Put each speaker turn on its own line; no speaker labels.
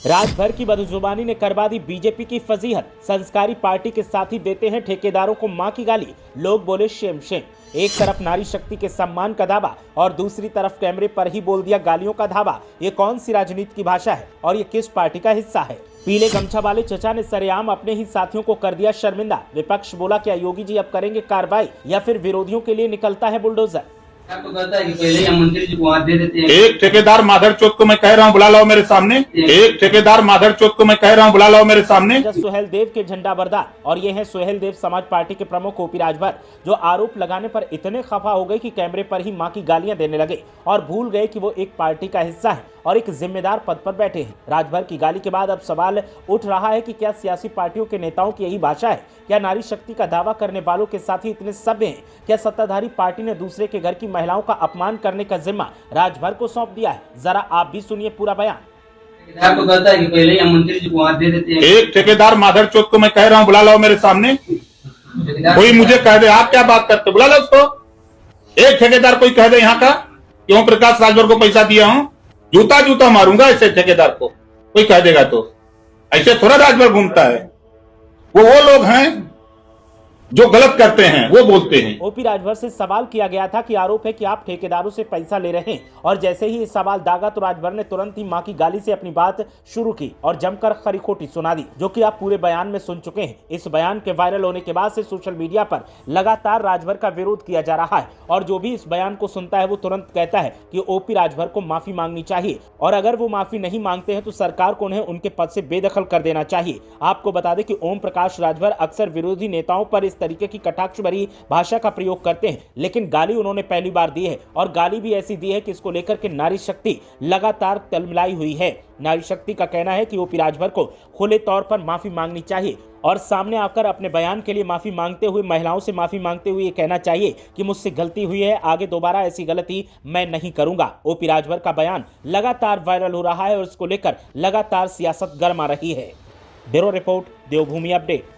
राजभर की बदजुबानी ने करवा दी बीजेपी की फजीहत। संस्कारी पार्टी के साथी देते हैं ठेकेदारों को मां की गाली। लोग बोले शेम शेम। एक तरफ नारी शक्ति के सम्मान का दावा और दूसरी तरफ कैमरे पर ही बोल दिया गालियों का धावा। ये कौन सी राजनीति की भाषा है और ये किस पार्टी का हिस्सा है? पीले गमछा वाले चचा ने सरेआम अपने ही साथियों को कर दिया शर्मिंदा। विपक्ष बोला, क्या योगी जी अब करेंगे कार्रवाई या फिर विरोधियों के लिए निकलता है बुलडोजर?
आपको कहता है कि पहले हम मंत्री जी को हाथ दे देते हैं।
एक ठेकेदार माधर चौथ को मैं कह रहा हूँ बुला लाओ मेरे सामने। एक ठेकेदार माधर चौथ को मैं कह रहा हूँ बुला लाओ मेरे सामने।
सुहेल देव के झंडा बरदार और ये है सुहेल देव समाज पार्टी के प्रमुख ओपी राजभर, जो आरोप लगाने पर इतने खफा हो गए कि कैमरे पर ही मां की गालियां देने लगे और भूल गए कि वो एक पार्टी का हिस्सा है और एक जिम्मेदार पद पर बैठे हैं। राजभर की गाली के बाद अब सवाल उठ रहा है कि क्या सियासी पार्टियों के नेताओं की यही भाषा है? क्या नारी शक्ति का दावा करने वालों के साथ ही इतने सभ्य हैं? क्या सत्ताधारी पार्टी ने दूसरे के घर की महिलाओं का अपमान करने का जिम्मा राजभर को सौंप दिया है? जरा आप भी सुनिए पूरा बयान।
आपको कहता है कि पहले हम मंत्री जी को हाथ दे देते हैं।
एक ठेकेदार माधर चौथ को मैं कह रहा हूँ बुला लाओ मेरे सामने। कोई मुझे कह दे आप क्या बात करते, बुला लो उसको। एक ठेकेदार कोई कह दे यहाँ का कि ओम प्रकाश राजभर को पैसा दिया हूँ, जूता जूता मारूंगा ऐसे ठेकेदार को। कोई कह देगा तो ऐसे थोड़ा राजभर घूमता है। वो लोग हैं जो गलत करते हैं वो बोलते हैं।
ओपी राजभर से सवाल किया गया था कि आरोप है कि आप ठेकेदारों से पैसा ले रहे हैं और जैसे ही इस सवाल दागा तो राजभर ने तुरंत ही मां की गाली से अपनी बात शुरू की और जमकर खरी खोटी सुना दी, जो कि आप पूरे बयान में सुन चुके हैं। इस बयान के वायरल होने के बाद से सोशल मीडिया पर लगातार राजभर का विरोध किया जा रहा है और जो भी इस बयान को सुनता है वो तुरंत कहता है कि ओपी राजभर को माफी मांगनी चाहिए और अगर वो माफी नहीं मांगते हैं तो सरकार को उन्हें उनके पद से बेदखल कर देना चाहिए। आपको बता दें कि ओम प्रकाश राजभर अक्सर विरोधी नेताओं पर इस तरीके की कटाक्ष भरी भाषा का प्रयोग करते हैं, लेकिन गाली उन्होंने पहली बार दी है और गाली भी ऐसी दी है कि इसको लेकर के नारी शक्ति लगातार तलमिलाई हुई है। नारी शक्ति का कहना है कि ओपी राजभर को खुले तौर पर माफी मांगनी चाहिए और सामने आकर अपने बयान के लिए माफी मांगते हुए महिलाओं से माफी मांगते हुए ये कहना चाहिए कि मुझसे गलती हुई है, आगे दोबारा ऐसी गलती मैं नहीं करूंगा। ओपी राजभर का बयान लगातार वायरल हो रहा है और इसको लेकर लगातार सियासत गर्मा रही है। ब्यूरो रिपोर्ट, देवभूमि अपडेट।